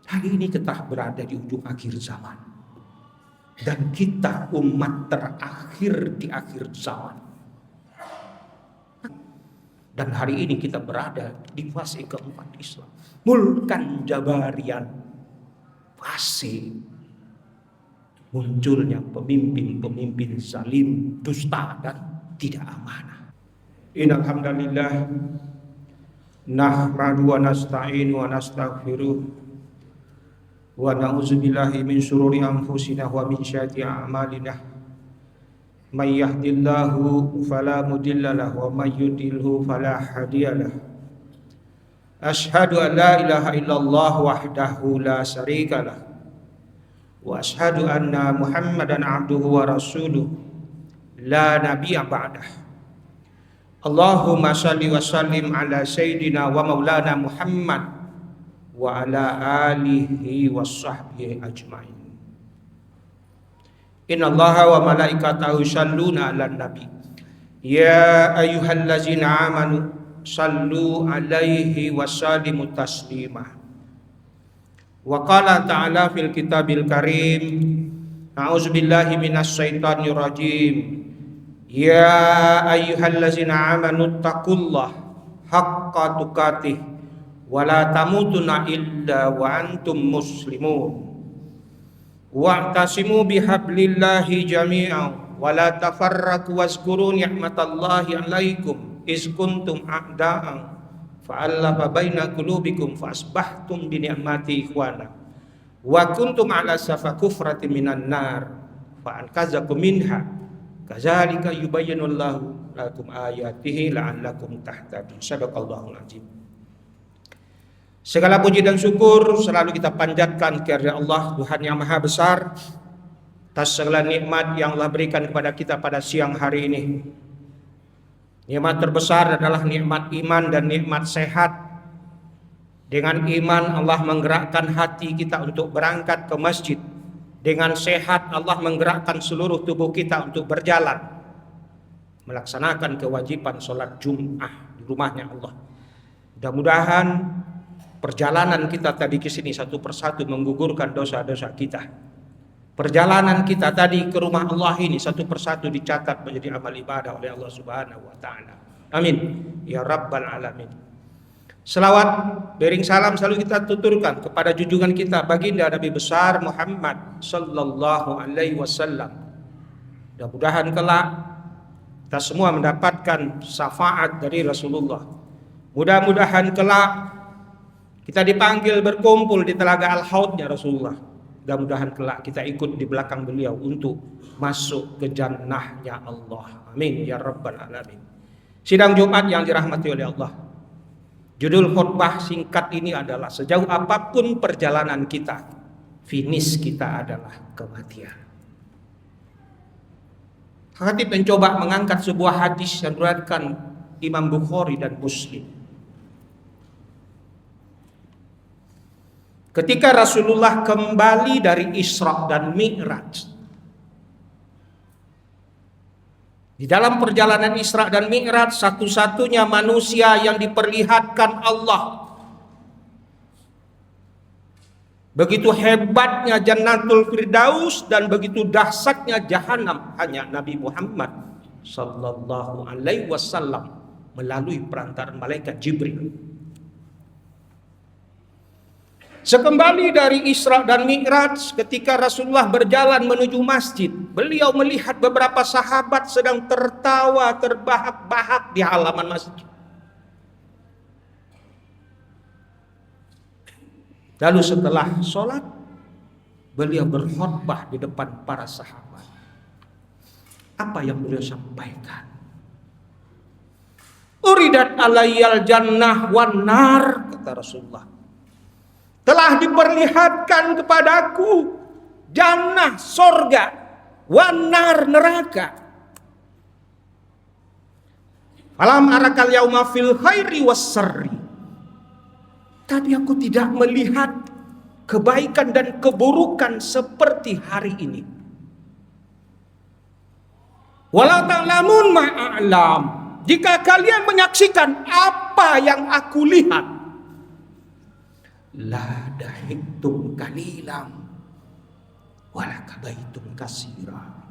Hari ini kita berada di ujung akhir zaman. Dan kita umat terakhir di akhir zaman. Dan hari ini kita berada di fase keempat Islam. Mulkan jabarian. Fase munculnya pemimpin-pemimpin zalim, dusta dan tidak amanah. Innal hamdalillah nahmadu wa nasta'inu wa nastaghfiruh wa na'udzubillahi min syururi anfusina wa min syarri a'malina. May yahdihillahu fala mudilla lahu wa may yudlilhu fala hadiyalah. Asyhadu an la ilaha illallah wahdahu la syarikalah wa asyhadu anna Muhammadan abduhu wa rasuluh la nabiyya ba'dah. Allahumma shalli wa sallim ala sayyidina wa maulana Muhammad wa ala alihi wa sahbihi ajma'in. Inna Allaha wa malaikatahu yusalluna 'alan nabi. Ya ayyuhallazina amanu sallu 'alaihi wa sallimu taslima. Wa qala ta'ala fil kitabil karim, a'udzubillahi minasy syaithanir rajim. Ya ayyuhallazina amanu taqullaha haqqa tuqatih wa la tamutunna illa wa antum muslimun. Wa'tasimu bihablillahi jami'an wa la tafarraqu wazkuru ni'matallahi 'alaikum iz kuntum a'da'an fa'alafa baina qulubikum fa'asbahtum bi ni'mati ikhwana wa kuntum 'ala safa kufratin minan nar fa'anqadzakum minha kadzalika yubayyinullahu lakum ayatihi la'allakum tahtadun. Shadaqallahul azim. Segala puji dan syukur selalu kita panjatkan kepada Allah, Tuhan yang Maha Besar, atas segala nikmat yang Allah berikan kepada kita pada siang hari ini. Nikmat terbesar adalah nikmat iman dan nikmat sehat. Dengan iman Allah menggerakkan hati kita untuk berangkat ke masjid. Dengan sehat Allah menggerakkan seluruh tubuh kita untuk berjalan, melaksanakan kewajiban sholat Jum'ah di rumahnya Allah. Mudah-mudahan perjalanan kita tadi ke sini satu persatu menggugurkan dosa-dosa kita. Perjalanan kita tadi ke rumah Allah ini satu persatu dicatat menjadi amal ibadah oleh Allah Subhanahu wa taala. Amin ya rabbal alamin. Selawat bering salam selalu kita tuturkan kepada junjungan kita baginda Nabi besar Muhammad sallallahu alaihi wasallam. Mudah-mudahan kelak kita semua mendapatkan syafaat dari Rasulullah. Mudah-mudahan kelak kita dipanggil berkumpul di telaga Al-Haudnya Rasulullah. Mudah-mudahan kelak kita ikut di belakang beliau untuk masuk ke jannahnya Allah. Amin ya rabbal alamin. Sidang Jumat yang dirahmati oleh Allah. Judul khutbah singkat ini adalah sejauh apapun perjalanan kita, finish kita adalah kematian. Khatib mencoba mengangkat sebuah hadis yang diriwayatkan Imam Bukhari dan Muslim. Ketika Rasulullah kembali dari Isra dan Mi'raj, di dalam perjalanan Isra dan Mi'raj, satu-satunya manusia yang diperlihatkan Allah. Begitu hebatnya Jannatul Firdaus dan begitu dahsyatnya Jahannam hanya Nabi Muhammad sallallahu alaihi wasallam melalui perantaraan malaikat Jibril. Sekembali dari Isra dan Mi'raj, ketika Rasulullah berjalan menuju masjid, beliau melihat beberapa sahabat sedang tertawa terbahak-bahak di halaman masjid. Lalu setelah sholat, beliau berkhutbah di depan para sahabat. Apa yang beliau sampaikan? Uridat alayyal jannah wan nar, kata Rasulullah. Telah diperlihatkan kepadaku jannah sorga, wanar neraka. Falam arakal yauma fil khairi wassarri. Tapi aku tidak melihat kebaikan dan keburukan seperti hari ini. Walau ta'lamun ma'alam. Jika kalian menyaksikan apa yang aku lihat, la dahiktum kalilam wala kabaitum kasira.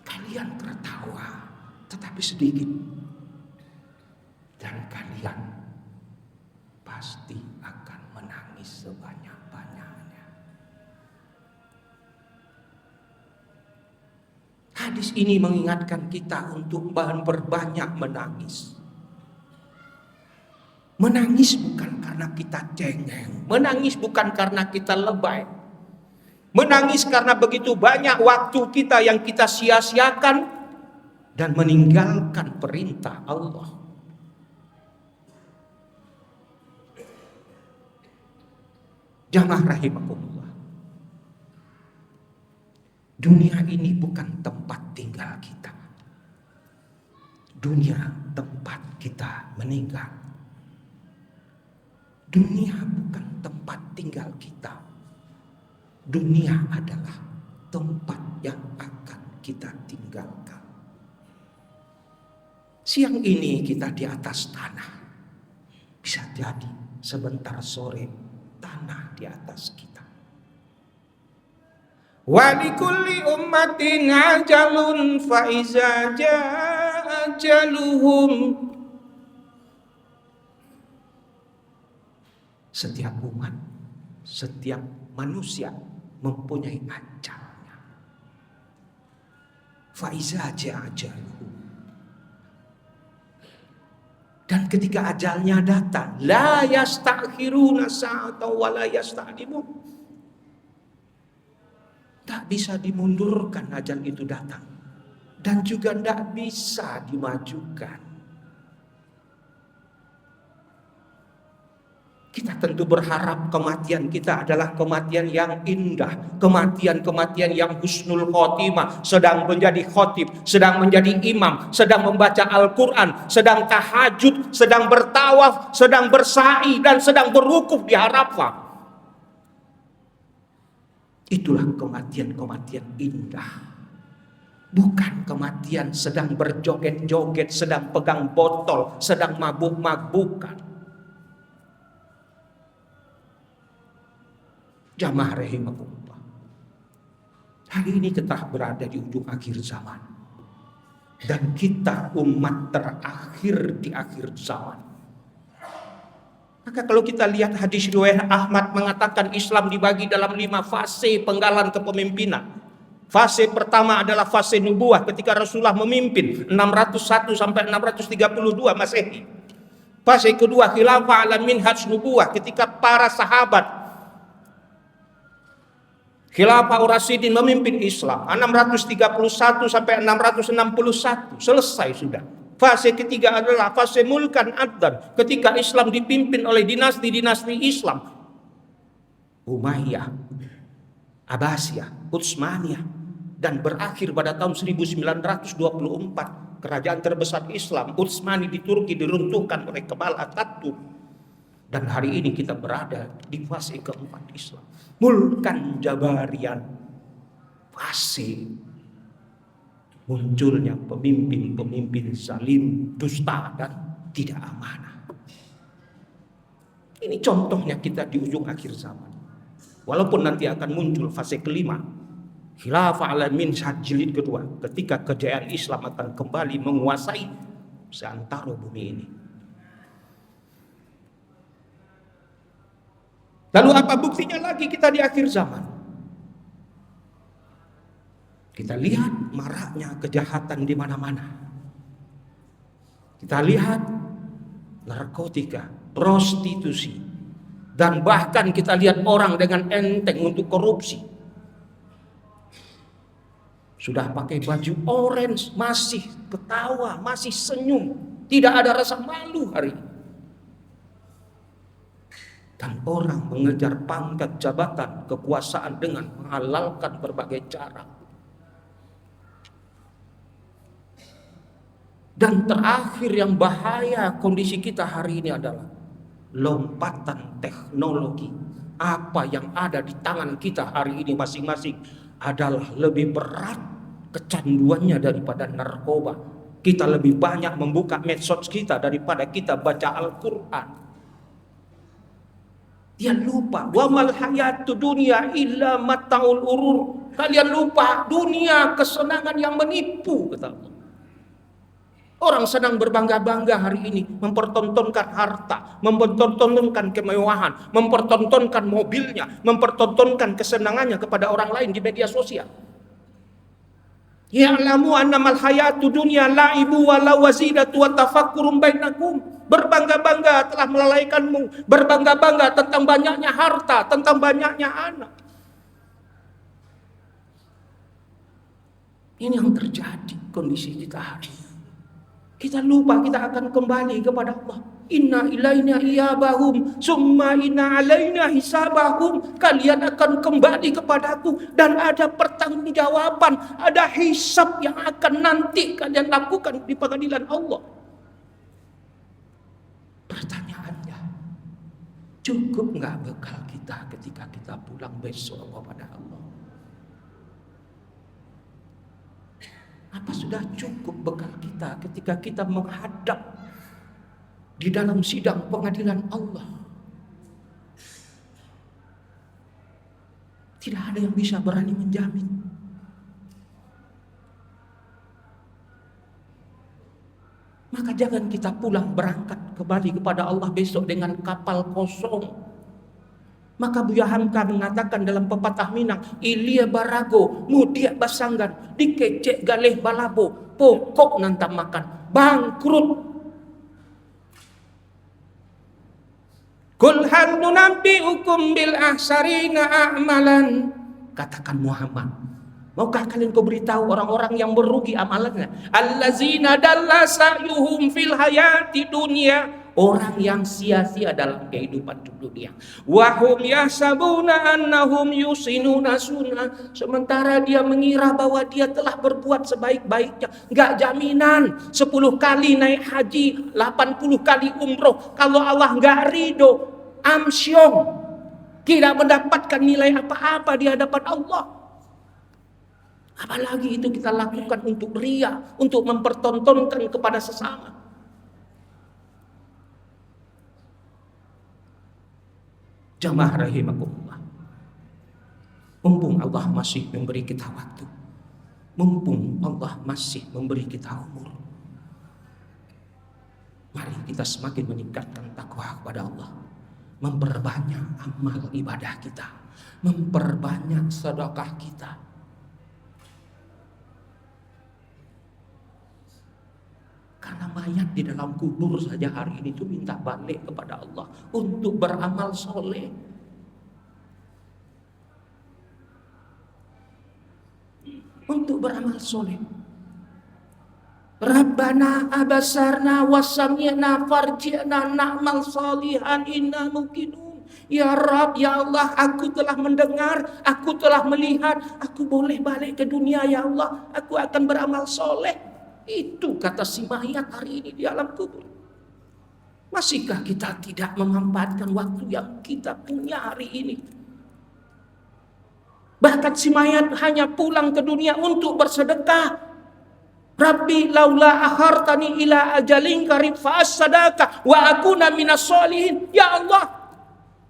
Kalian tertawa tetapi sedikit, dan kalian pasti akan menangis sebanyak-banyaknya. Hadis ini mengingatkan kita untuk berbanyak menangis. Menangis bukan karena kita cengeng, menangis bukan karena kita lebay, menangis karena begitu banyak waktu kita yang kita sia-siakan dan meninggalkan perintah Allah. Jamaah rahimakumullah, dunia ini bukan tempat tinggal kita. Dunia tempat kita meninggal. Dunia bukan tempat tinggal kita. Dunia adalah tempat yang akan kita tinggalkan. Siang ini kita di atas tanah. Bisa jadi sebentar sore tanah di atas kita. Wa likulli ummatin ajalun fa iza jaa ajaluhum. Setiap umat, setiap manusia mempunyai ajalnya. Fa iza jaa ajaluhum. Dan ketika ajalnya datang, la yastakhiruna sa'atan wa la yastaqdimun. Tak bisa dimundurkan ajal itu datang, dan juga tidak bisa dimajukan. Kita tentu berharap kematian kita adalah kematian yang indah, kematian yang husnul khotimah, sedang menjadi khotib, sedang menjadi imam, sedang membaca Al-Quran, sedang tahajud, sedang bertawaf, sedang bersa'i, dan sedang berwukuf di Arafah. Itulah kematian indah. Bukan kematian sedang berjoget-joget, sedang pegang botol, sedang mabuk-mabukan. Jamaah rahimakumullah, hari ini kita berada di ujung akhir zaman, dan kita umat terakhir di akhir zaman. Maka kalau kita lihat hadis riwayat Ahmad mengatakan Islam dibagi dalam 5 fase penggalan kepemimpinan. Fase pertama adalah fase nubuah ketika Rasulullah memimpin 601 sampai 632 Masehi. Fase kedua khilafah ala minhaj nubuah ketika para sahabat Khilafah Ur-Rasyidin memimpin Islam 631 sampai 661, selesai sudah. Fase ketiga adalah fase mulkan addan, ketika Islam dipimpin oleh dinasti-dinasti Islam, Umayyah, Abbasiyah, Utsmaniyah, dan berakhir pada tahun 1924 kerajaan terbesar Islam Utsmani di Turki diruntuhkan oleh Kemal Atatürk. Dan hari ini kita berada di fase keempat Islam, mulkan jabarian, fase munculnya pemimpin-pemimpin zalim, dusta, dan tidak amanah. Ini contohnya kita di ujung akhir zaman. Walaupun nanti akan muncul fase kelima, khilafah ala minhaj jilid kedua, ketika kejayaan Islam akan kembali menguasai seantero bumi ini. Lalu apa buktinya lagi kita di akhir zaman? Kita lihat maraknya kejahatan di mana-mana. Kita lihat narkotika, prostitusi, dan bahkan kita lihat orang dengan enteng untuk korupsi. Sudah pakai baju orange, masih ketawa, masih senyum, tidak ada rasa malu hari ini. Dan orang mengejar pangkat jabatan kekuasaan dengan menghalalkan berbagai cara. Dan terakhir yang bahaya kondisi kita hari ini adalah lompatan teknologi. Apa yang ada di tangan kita hari ini masing-masing adalah lebih berat kecanduannya daripada narkoba. Kita lebih banyak membuka medsos kita daripada kita baca Al-Quran. Dia lupa. Wa mal hayatud dunya illa mataul urur. Kalian lupa dunia kesenangan yang menipu, kata Allah. Orang senang berbangga-bangga hari ini, mempertontonkan harta, mempertontonkan kemewahan, mempertontonkan mobilnya, mempertontonkan kesenangannya kepada orang lain di media sosial. Ya'lamu annamal hayatud dunya la'ibu wa lawazidatu wa tafakkurun bainakum. Berbangga-bangga telah melalaikanmu, berbangga-bangga tentang banyaknya harta, tentang banyaknya anak. Ini yang terjadi kondisi kita hari ini. Kita lupa kita akan kembali kepada Allah. Inna ilaina iyabahum summa inna alaina hisabahum. Kalian akan kembali kepadaku dan ada pertanggungjawaban, ada hisab yang akan nanti kalian lakukan di pengadilan Allah. Pertanyaannya, cukup nggak bekal kita ketika kita pulang besok kepada Allah? Apa sudah cukup bekal kita ketika kita menghadap di dalam sidang pengadilan Allah? Tidak ada yang bisa berani menjamin. Maka jangan kita pulang berangkat kembali kepada Allah besok dengan kapal kosong. Maka Buya Hamka mengatakan dalam pepatah Minang, ilia barago, mudia basanggan, dikecek galeh balabo, pokok nantam makan, bangkrut. Kul hal nunabbi'ukum bil ahsarina a'malan. Katakan Muhammad, maukah kalian kau beritahu orang-orang yang merugi amalannya? Allazina dalla sa'yuhum fil hayati dunya. Orang yang sia-sia dalam kehidupan dunia. Wahum yahsabuna annahum yusinuna sunna. Sementara dia mengira bahwa dia telah berbuat sebaik-baiknya. Enggak jaminan 10 kali naik haji, 80 kali umroh. Kalau Allah enggak ridho, amsyong, tidak mendapatkan nilai apa-apa di hadapan Allah. Apalagi itu kita lakukan untuk ria, untuk mempertontonkan kepada sesama. Jamaah rahimakumullah. Mumpung Allah masih memberi kita waktu, mumpung Allah masih memberi kita umur, mari kita semakin meningkatkan takwa kepada Allah, memperbanyak amal ibadah kita, memperbanyak sedekah kita. Karena mayat di dalam kubur saja hari ini itu minta balik kepada Allah untuk beramal soleh. Untuk beramal soleh. Rabbana abasarna wasami'na farji'na na'mal salihan inna muqinun. Ya Rabb, ya Allah, aku telah mendengar, aku telah melihat, aku boleh balik ke dunia ya Allah, aku akan beramal soleh. Itu kata si mayat hari ini di alam kubur. Masihkah kita tidak memanfaatkan waktu yang kita punya hari ini? Bahkan si mayat hanya pulang ke dunia untuk bersedekah. Rabbi laula akhartani ila ajalin qarib fa as-sadaqah wa akuna minas sholihin. Ya Allah,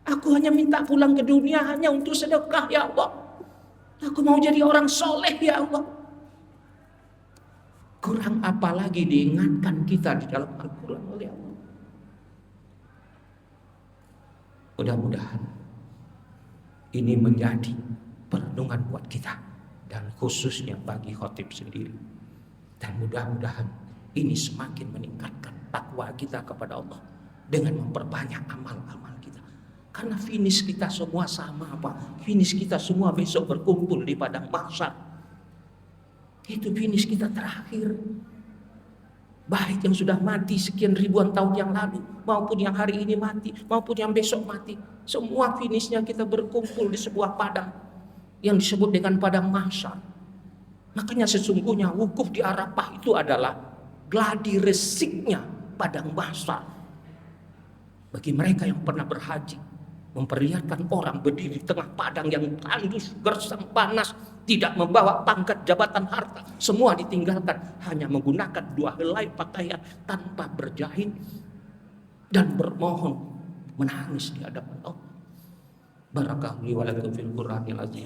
aku hanya minta pulang ke dunia hanya untuk sedekah ya Allah. Aku mau jadi orang soleh ya Allah. Kurang apa lagi diingatkan kita di dalam Al-Quran oleh Allah. Mudah-mudahan ini menjadi perenungan buat kita, dan khususnya bagi khotib sendiri. Dan mudah-mudahan ini semakin meningkatkan takwa kita kepada Allah dengan memperbanyak amal-amal kita. Karena finish kita semua sama apa? Finish kita semua besok berkumpul di padang mahsyar. Itu finish kita terakhir. Baik yang sudah mati sekian ribuan tahun yang lalu, maupun yang hari ini mati, maupun yang besok mati, semua finishnya kita berkumpul di sebuah padang yang disebut dengan padang mahsyar. Makanya sesungguhnya wukuf di Arafah itu adalah gladi resiknya padang mahsyar. Bagi mereka yang pernah berhaji, memperlihatkan orang berdiri di tengah padang yang tandus, gersang, panas, tidak membawa pangkat, jabatan, harta, semua ditinggalkan, hanya menggunakan 2 helai pakaian tanpa berjahit dan bermohon, menangis di hadapan Allah. Barakallahu li wa lakum fil Qur'anil azim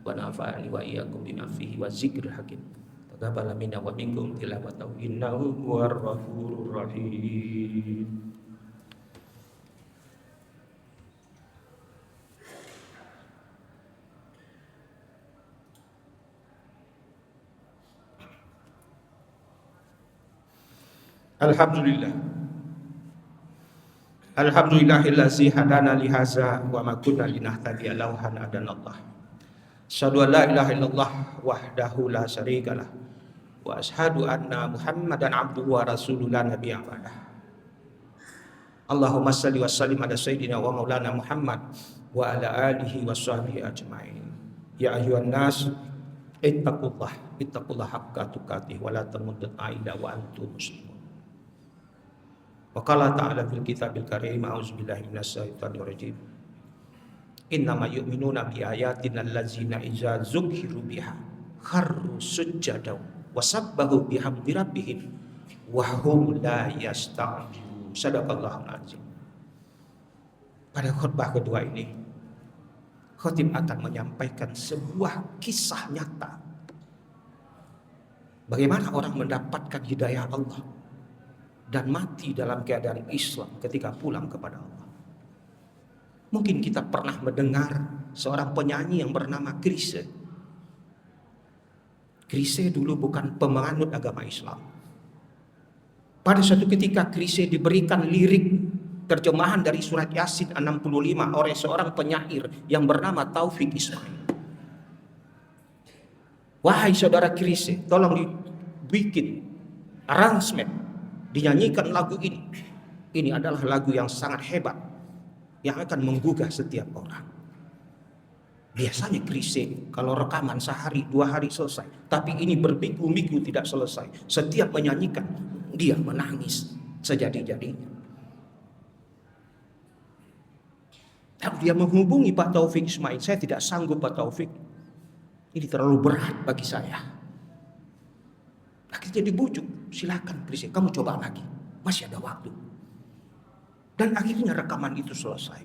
wa nafa'ani wa iyyakum bima fihi wa dzikril hakim. Taqabbal minna wa minkum tilawatahu innahu huwar ghafurur rahim. Alhamdulillah. Alhamdulillahillazi hadana lihaza wa ma kunna linahtadiya laula an hadanallah. Asyhadu an la ilaha illallah wahdahu la syarikalah wa asyhadu anna Muhammadan abduhu wa rasulun la nabiyya ba'dah. Allahumma shalli wa sallim ala sayyidina wa maulana Muhammad wa ala alihi wa sahbihi ajmain. Ya ayyuhan nas ittaqullah haqqa tuqatih wa la tamutunna illa wa antum muslimun. Wa qala ta'ala fil kitabil karim a'udzubillahi minasyaitonir rajim. Innama yu'minuna bi ayatina allazina idza dzukhiru biha kharru sujjadan wa sabbahu bihamdi rabbihim wa hum la yasta'jilun. Shadaqallahul azim. Pada khutbah kedua ini, khatib akan menyampaikan sebuah kisah nyata bagaimana orang mendapatkan hidayah Allah dan mati dalam keadaan Islam ketika pulang kepada Allah. Mungkin kita pernah mendengar seorang penyanyi yang bernama Chrisye. Chrisye dulu bukan pemanut agama Islam. Pada suatu ketika Chrisye diberikan lirik terjemahan dari surat Yasin 65 oleh seorang penyair yang bernama Taufik Ismail. Wahai saudara Chrisye, tolong dibikin arrangement, dinyanyikan lagu ini. Ini adalah lagu yang sangat hebat yang akan menggugah setiap orang. Biasanya Chrisye kalau rekaman sehari 2 hari selesai, tapi ini berminggu-minggu tidak selesai. Setiap menyanyikan dia menangis sejadi-jadinya. Lalu dia menghubungi Pak Taufik Ismail, saya tidak sanggup Pak Taufik, ini terlalu berat bagi saya. Akhirnya dibujuk, silakan Chrisye, kamu coba lagi, masih ada waktu. Dan akhirnya rekaman itu selesai.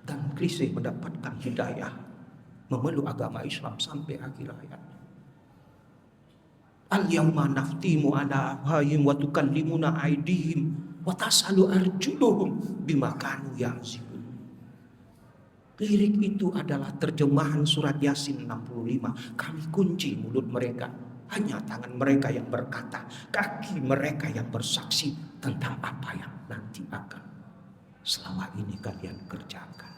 Dan Chrisye mendapatkan hidayah, memeluk agama Islam sampai akhir hayat. Al-yawma naftimu ala afwahihim wa tukallimuna aydihim wa tas'alu arjuluhum bima kanu ya'zibun. Lirik itu adalah terjemahan surat Yasin 65. Kami kunci mulut mereka, hanya tangan mereka yang berkata, kaki mereka yang bersaksi tentang apa yang nanti akan selama ini kalian kerjakan.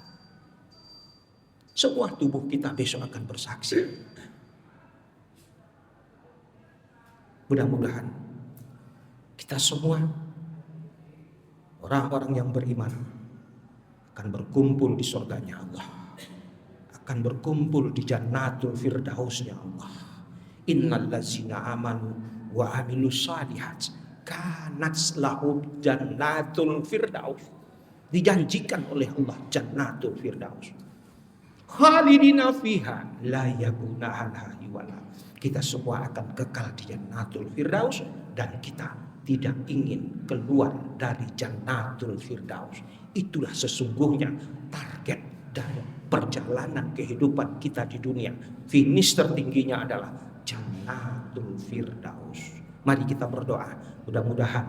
Semua tubuh kita besok akan bersaksi. Mudah-mudahan kita semua orang-orang yang beriman akan berkumpul di surganya Allah, akan berkumpul di jannatul firdausnya Allah. Innal ladzina amanu wa amilus shalihat kanat lahum jannatul firdaus. Dijanjikan oleh Allah jannatul firdaus. Khalidina fiha la yabuna anha hiwala. Kita semua akan kekal di jannatul firdaus dan kita tidak ingin keluar dari jannatul firdaus. Itulah sesungguhnya target dari perjalanan kehidupan kita di dunia. Finish tertingginya adalah jannatul firdaus. Mari kita berdoa, mudah-mudahan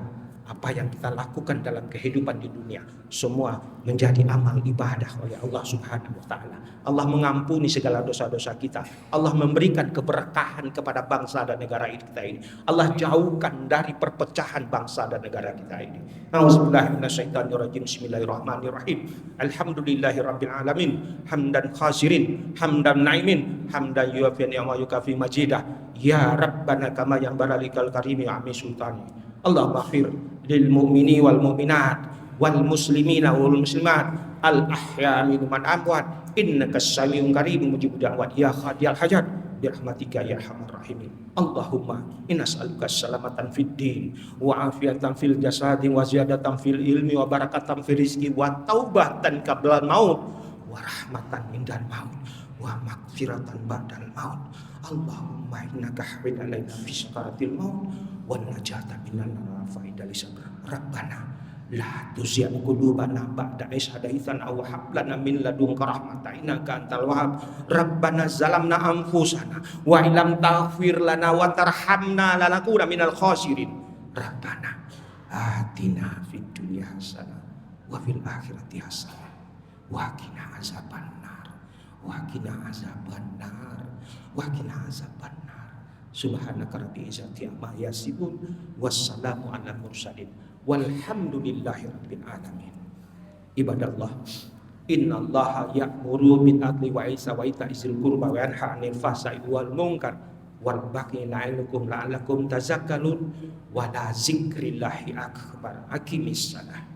apa yang kita lakukan dalam kehidupan di dunia semua menjadi amal ibadah oleh Allah Subhanahu wa taala. Allah mengampuni segala dosa-dosa kita. Allah memberikan keberkahan kepada bangsa dan negara kita ini. Allah jauhkan dari perpecahan bangsa dan negara kita ini. Auzubillahi minasyaitonirrajim. Bismillahirrahmanirrahim. Alhamdulillahirabbil alamin. Hamdan khasirin, hamdan naimin, hamdan yuwafi ni'ma yukafi majidah. Ya Rabbana kama yang baralikal karimi ami sultani. Allahumma ighfir lil mu'mini wal mu'minat wal muslimina wal muslimat al ahya minhum man amwat innaka samiun qaribun mujibud da'wat ya khadiyal hajat bi rahmatika ya arhamar rahimin. Allahumma innas'aluka salamatan fid din wa afiatan fil jasadi wa ziyadatan fil ilmi wa barakatan fil rizqi wa taubatan qabla maut wa rahmatan indal maut wa maghfiratan ba'dal maut. Allahumma innaka hawil alaina fi sakaratil maut wa najata minan nar fa idalisa. Rabbana La tuzigh qulubana ba'da idh hadaitana wa hab lana min ladunka rahmatan innaka antal wahhab. Rabbana zalamna anfusana wa illam taghfir lana wa tarhamna lanakunanna minal khasirin. Rabbana atina fid dunya hasanah wa fil akhirati hasanah wa qina azabannar wa qina azabannar wa qina azabannar. Subhanaka rabbil izzati amma yasifun wassalamu alal mursalin walhamdulillahi rabbil alamin. Ibadallah, innallaha ya'muru bil adli wa ihsani wa ita'i qurba wa yanha 'anil fahsya'i wal munkar wal baghi ya'idukum la'allakum tazakkarun wa la zikrillahi akbar. Aqimissalah.